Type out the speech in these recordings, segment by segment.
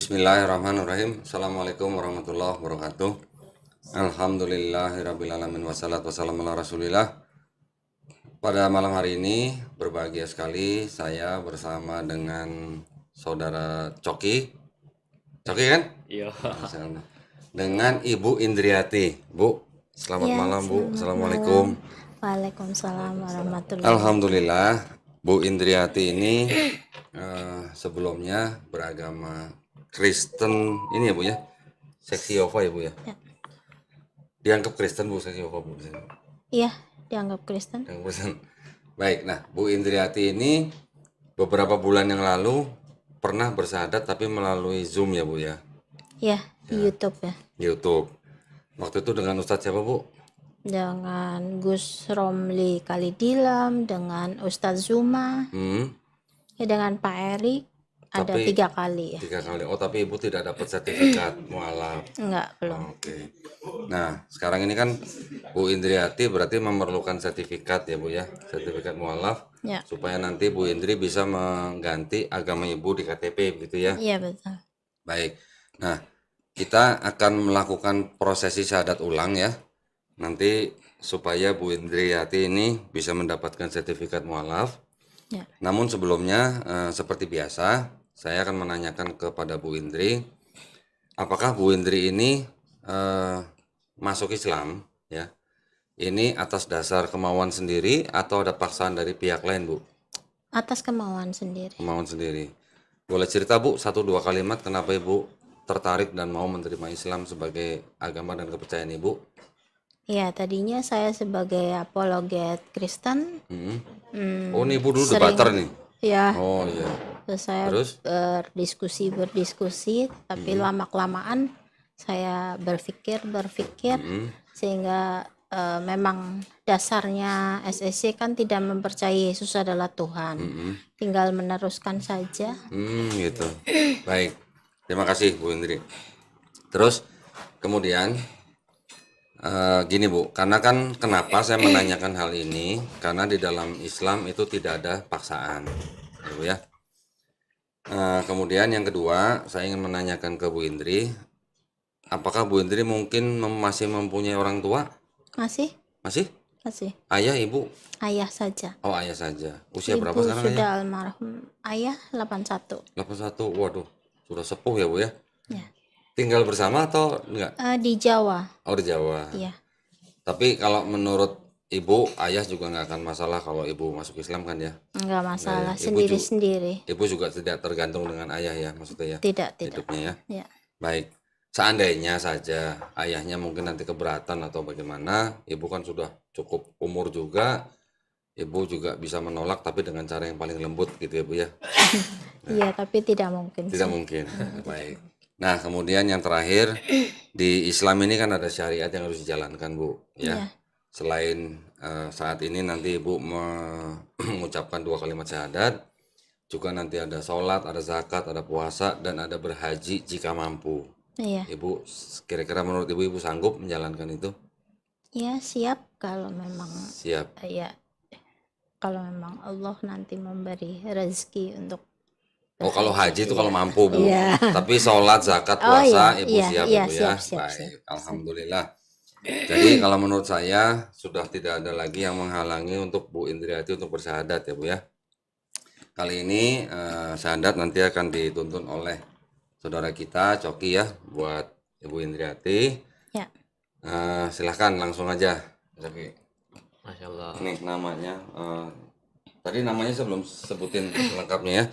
Bismillahirrahmanirrahim. Assalamualaikum warahmatullahi wabarakatuh. Alhamdulillahirrabbilalamin wassalatu wassalamu ala rasulillah. Pada malam hari ini berbahagia sekali saya bersama dengan saudara Coki. Coki kan? Iya. Dengan Ibu Indriati. Bu, selamat Ya, malam Bu. selamat Assalamualaikum. malam. Waalaikumsalam warahmatullahi Alhamdulillah Bu Indriati ini sebelumnya beragama Kristen ini ya Bu ya, seksi Yehova ya Bu ya. Ya. Dianggap Kristen Bu, seksi Yehova Bu. Iya, dianggap Kristen. Dianggap Kristen. Baik, nah Bu Indriati ini beberapa bulan yang lalu pernah bersahadat tapi melalui Zoom ya Bu ya, Ya, di YouTube ya. YouTube. Waktu itu dengan Ustadz siapa Bu? Dengan Gus Romli Kalidilam, dengan Ustadz Zuma, ya dengan Pak Erik. Ada Tapi 3 kali ya. 3 kali. Oh, tapi Ibu tidak dapat sertifikat mualaf. Enggak, belum. Oke. Nah, sekarang ini kan Bu Indriati berarti memerlukan sertifikat ya Bu ya, sertifikat mualaf, Ya. supaya nanti Bu Indri bisa mengganti agama Ibu di KTP begitu ya. Iya, betul. Baik. Nah, kita akan melakukan prosesi syahadat ulang ya. Nanti supaya Bu Indriati ini bisa mendapatkan sertifikat mualaf. Ya. Namun sebelumnya seperti biasa, saya akan menanyakan kepada Bu Indri, apakah Bu Indri ini masuk Islam ya? Ini atas dasar kemauan sendiri atau ada paksaan dari pihak lain Bu? Atas kemauan sendiri. Kemauan sendiri. Boleh cerita Bu 1-2 kalimat kenapa Ibu tertarik dan mau menerima Islam sebagai agama dan kepercayaan Ibu? Ya, tadinya saya sebagai apologet Kristen. Oh, ini Ibu dulu sering- debater nih. Ya, Oh iya. terus saya Terus? berdiskusi, tapi lama-kelamaan saya berpikir sehingga memang dasarnya SSC kan tidak mempercayai Yesus adalah Tuhan, tinggal meneruskan saja. Gitu. Baik. Terima kasih Bu Indri. Terus kemudian gini Bu, karena kan kenapa saya menanyakan hal ini? Karena di dalam Islam itu tidak ada paksaan, ya Bu ya. Kemudian yang kedua, saya ingin menanyakan ke Bu Indri, apakah Bu Indri mungkin masih mempunyai orang tua? Masih Masih? Ayah, ibu? ayah saja. Oh, ayah saja. Usia berapa Ibu sekarang ayah? sudah almarhum. Ayah 81. 81. Waduh, sudah sepuh ya Bu ya. Ya. Tinggal bersama atau enggak? Di Jawa. Oh, di Jawa. Iya. Tapi kalau menurut ibu, ayah juga nggak akan masalah kalau ibu masuk Islam kan ya? Enggak masalah, Ibu sendiri-sendiri. Ibu juga tidak tergantung dengan ayah ya, maksudnya ya? Tidak. Hidupnya ya? Ya. Baik. Seandainya saja ayahnya mungkin nanti keberatan atau bagaimana, ibu kan sudah cukup umur juga, ibu juga bisa menolak tapi dengan cara yang paling lembut gitu ya Bu ya? Iya, tapi tidak mungkin. Tidak mungkin. Baik. Nah, kemudian yang terakhir, di Islam ini kan ada syariat yang harus dijalankan Bu ya. Iya. Selain saat ini nanti Ibu mengucapkan 2 kalimat syahadat, juga nanti ada sholat, ada zakat, ada puasa, dan ada berhaji jika mampu. Iya. Ibu, kira-kira menurut Ibu sanggup menjalankan itu? Ya, siap kalau memang Siap. ya kalau memang Allah nanti memberi rezeki untuk Oh, kalau haji itu kalau mampu Bu. Iya. Tapi sholat, zakat, Oh, puasa, iya, Ibu iya, siap iya, Ibu ya. siap. Baik, alhamdulillah. Jadi kalau menurut saya sudah tidak ada lagi yang menghalangi untuk Bu Indriati untuk bersyahadat ya Bu ya. Kali ini syahadat nanti akan dituntun oleh saudara kita Coki ya buat Ibu Indriati. Ya. Silahkan langsung aja Coki. Masya Allah. Nih namanya, tadi namanya saya belum sebutin lengkapnya ya.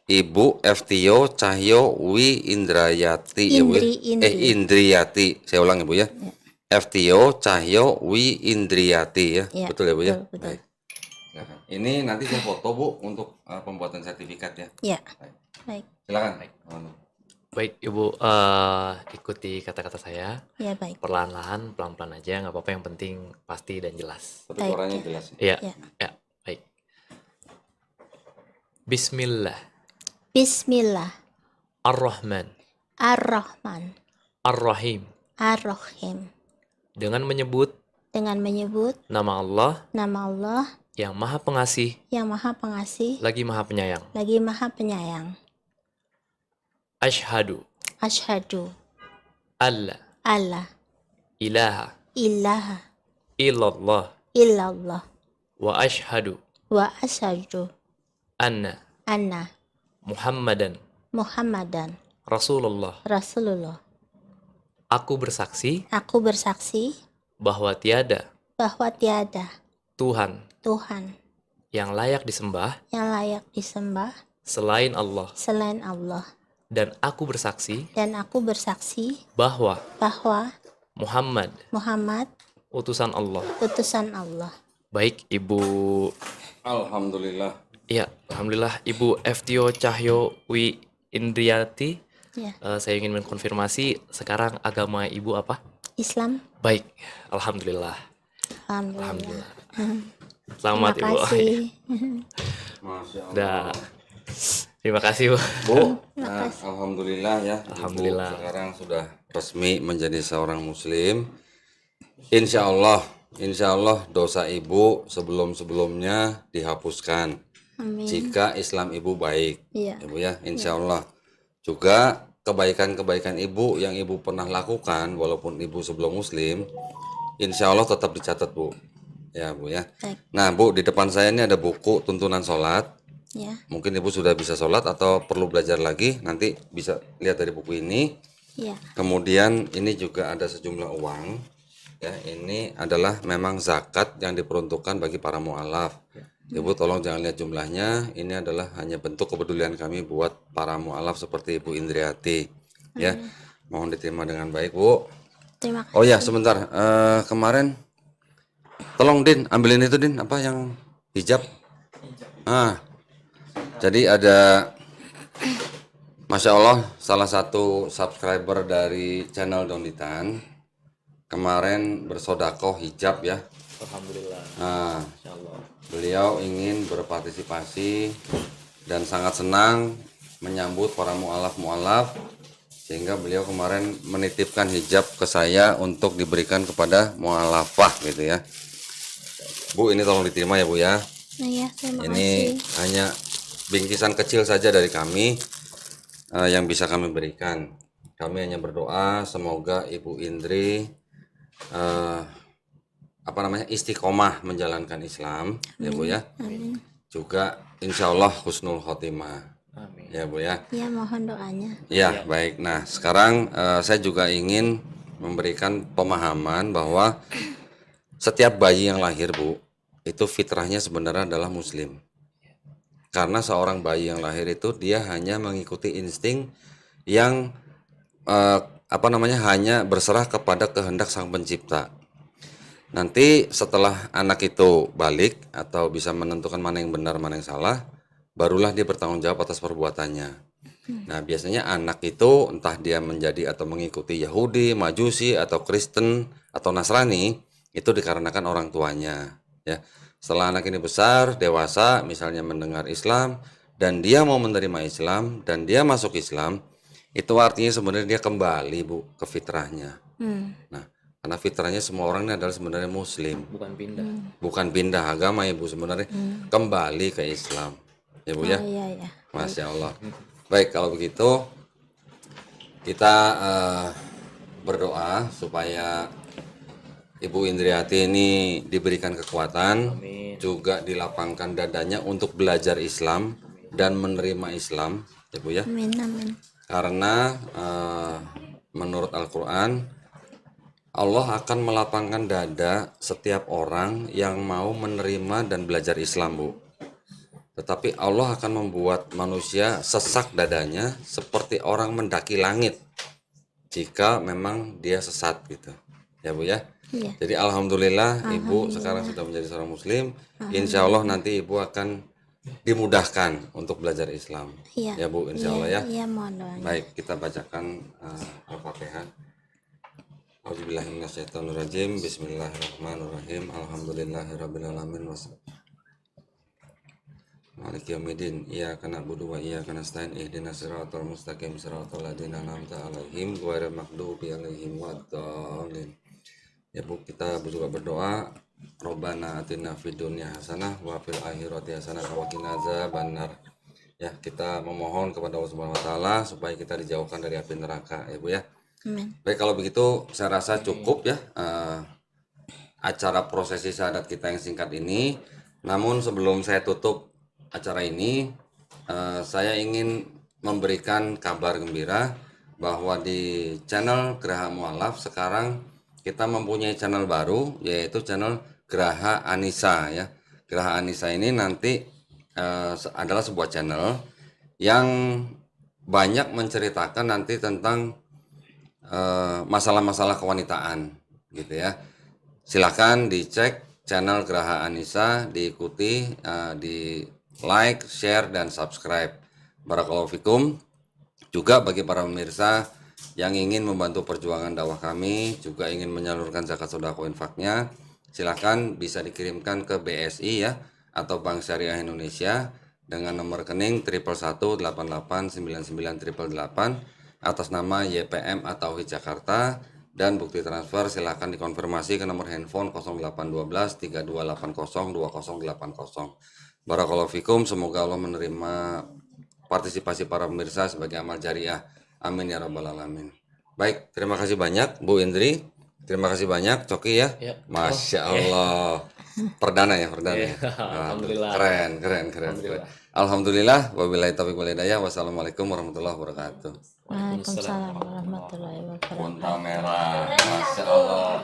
Ibu Eftio Cahyo Wi Indrayati ya Bu ya? Indriati. Saya ulang ya Bu ya. Eftio Cahyo Wi Indriati ya. Ya, Betul ya Bu ya? betul. Baik. Nah, ini nanti saya foto Bu untuk pembuatan sertifikat ya. Ya. Baik. Silakan. Baik Ibu, ikuti kata-kata saya. Ya, baik. Perlahan-lahan, pelan-pelan aja, nggak apa-apa, yang penting pasti dan jelas. Tapi Baik, suaranya ya. jelas. Iya, Ya. ya, baik. Bismillah, Bismillah Ar-Rahman, ar-Rahman Ar-Rahim. ar-Rahim. Dengan menyebut Dengan menyebut nama Allah nama Allah yang Maha Pengasih, yang Maha Pengasih lagi Maha Penyayang. lagi Maha Penyayang. Asyhadu, Asyhadu alla alla ilaha ilaha illallah illallah wa asyhadu wa asyhadu anna anna Muhammadan Muhammadan Rasulullah. Rasulullah. Aku bersaksi Aku bersaksi bahwa tiada bahwa tiada Tuhan Tuhan yang layak disembah yang layak disembah selain Allah, selain Allah, dan aku bersaksi dan aku bersaksi bahwa bahwa Muhammad Muhammad utusan Allah. utusan Allah. Baik, Ibu. Alhamdulillah. Ya, alhamdulillah, Ibu Eftio Cahyo Wi Indriati. Ya, Saya ingin mengkonfirmasi sekarang agama Ibu apa? Islam. Baik, alhamdulillah. Alhamdulillah. Selamat Terima Ibu. kasih. Masya Allah. Dah. Terima kasih, Bu. Bu, alhamdulillah ya. Alhamdulillah. Ibu sekarang sudah resmi menjadi seorang muslim. Insya Allah dosa ibu sebelum-sebelumnya dihapuskan. Amin. Jika Islam ibu baik, Iya. Ibu ya, insya Allah. Juga kebaikan-kebaikan ibu yang ibu pernah lakukan, walaupun ibu sebelum muslim, insya Allah tetap dicatat, Bu. Ya, Bu ya. Baik. Nah, Bu, di depan saya ini ada buku tuntunan sholat. Ya. Mungkin ibu sudah bisa sholat atau perlu belajar lagi, nanti bisa lihat dari buku ini. Ya. Kemudian ini juga ada sejumlah uang. Ya, ini adalah memang zakat yang diperuntukkan bagi para mu'alaf. Ibu tolong jangan lihat jumlahnya, ini adalah hanya bentuk kepedulian kami buat para mu'alaf seperti Ibu Indriati. Ya, mohon diterima dengan baik, Bu. Terima kasih. Oh ya, sebentar. Kemarin tolong Din, ambilin itu Din, apa yang hijab? Jadi ada, Masya Allah, salah satu subscriber dari channel Donitan kemarin bersodakoh hijab ya. Alhamdulillah. Nah, Insyaallah. beliau ingin berpartisipasi dan sangat senang menyambut para mu'alaf sehingga beliau kemarin menitipkan hijab ke saya untuk diberikan kepada mu'alafah gitu ya. Bu, ini tolong diterima ya Bu ya. Nah, ya, terima Ini kasih. hanya bingkisan kecil saja dari kami yang bisa kami berikan. Kami hanya berdoa semoga Ibu Indri istiqomah menjalankan Islam, ya Bu ya. Amin. Juga insya Allah husnul khotimah, Amin. ya Bu ya. Ya, mohon doanya. Ya baik. Nah sekarang saya juga ingin memberikan pemahaman bahwa setiap bayi yang lahir Bu itu fitrahnya sebenarnya adalah Muslim. Karena seorang bayi yang lahir itu dia hanya mengikuti insting yang hanya berserah kepada kehendak Sang Pencipta. Nanti setelah anak itu balik atau bisa menentukan mana yang benar mana yang salah, barulah dia bertanggung jawab atas perbuatannya. Nah biasanya anak itu entah dia menjadi atau mengikuti Yahudi, Majusi atau Kristen atau Nasrani itu dikarenakan orang tuanya. Ya. Setelah anak ini besar, dewasa, misalnya mendengar Islam, dan dia mau menerima Islam, dan dia masuk Islam, itu artinya sebenarnya dia kembali Bu ke fitrahnya. Nah, karena fitrahnya semua orang ini adalah sebenarnya Muslim, Bukan pindah. bukan pindah agama Ibu sebenarnya, kembali ke Islam, ya Bu ya. Oh, iya, ya. Masya Allah. Baik kalau begitu kita berdoa supaya Ibu Indriati ini diberikan kekuatan, juga dilapangkan dadanya untuk belajar Islam dan menerima Islam, ya Bu ya. Amin, amin. Karena menurut Al-Quran, Allah akan melapangkan dada setiap orang yang mau menerima dan belajar Islam, Bu. Tetapi Allah akan membuat manusia sesak dadanya seperti orang mendaki langit jika memang dia sesat gitu, ya Bu ya. Iya. Jadi alhamdulillah Ibu sekarang sudah menjadi seorang Muslim. Insya Allah nanti Ibu akan dimudahkan untuk belajar Islam. Iya. Ya Bu, insya Allah ya. Iya, mohon doanya. Baik, kita bacakan Al-Fatihah. Auzubillahiminasyaitonirrajim. Bismillahirrahmanirrahim. Alhamdulillahirrabbilalamin. Maliki yaumiddin. Iyyaka na'budu wa iyyaka nasta'in. Ihdinas siratal mustaqim. Siratal ladzina an'amta 'alaihim ghairil maghdubi 'alaihim wad-dhalin. Ya Bu, kita juga berdoa, Robbana atina fid dunya hasanah wa fil akhirati hasanah wa qina adzabannar. Ya, kita memohon kepada Allah Subhanahu wa taala supaya kita dijauhkan dari api neraka ya Bu ya. Amin. Baik, kalau begitu saya rasa cukup ya acara prosesi syahadat kita yang singkat ini. Namun sebelum saya tutup acara ini, saya ingin memberikan kabar gembira bahwa di channel Geraha Mualaf sekarang kita mempunyai channel baru, yaitu channel Geraha Anissa ya. Geraha Anissa ini nanti adalah sebuah channel yang banyak menceritakan nanti tentang masalah-masalah kewanitaan gitu ya. Silakan dicek channel Geraha Anissa, diikuti, di like, share, dan subscribe. Barakallahu fikum. Juga bagi para pemirsa yang ingin membantu perjuangan dakwah kami, juga ingin menyalurkan zakat sedekah infaknya, silakan bisa dikirimkan ke BSI ya, atau Bank Syariah Indonesia dengan nomor rekening 111899988 atas nama YPM atau Jakarta. Dan bukti transfer silakan dikonfirmasi ke nomor handphone 0812 3280 2080. Barakallahu fikum, semoga Allah menerima partisipasi para pemirsa sebagai amal jariah. Amin ya rabbal alamin. Baik, terima kasih banyak Bu Indri. Terima kasih banyak Coki ya. Ya. Masya Allah. Perdana ya, perdana. Iya, Ya. alhamdulillah. Keren. Alhamdulillah. Wabillahi taufiq wal hidayah. Wassalamualaikum warahmatullahi wabarakatuh. Waalaikumsalam warahmatullahi wabarakatuh. Punta merah. Masya Allah.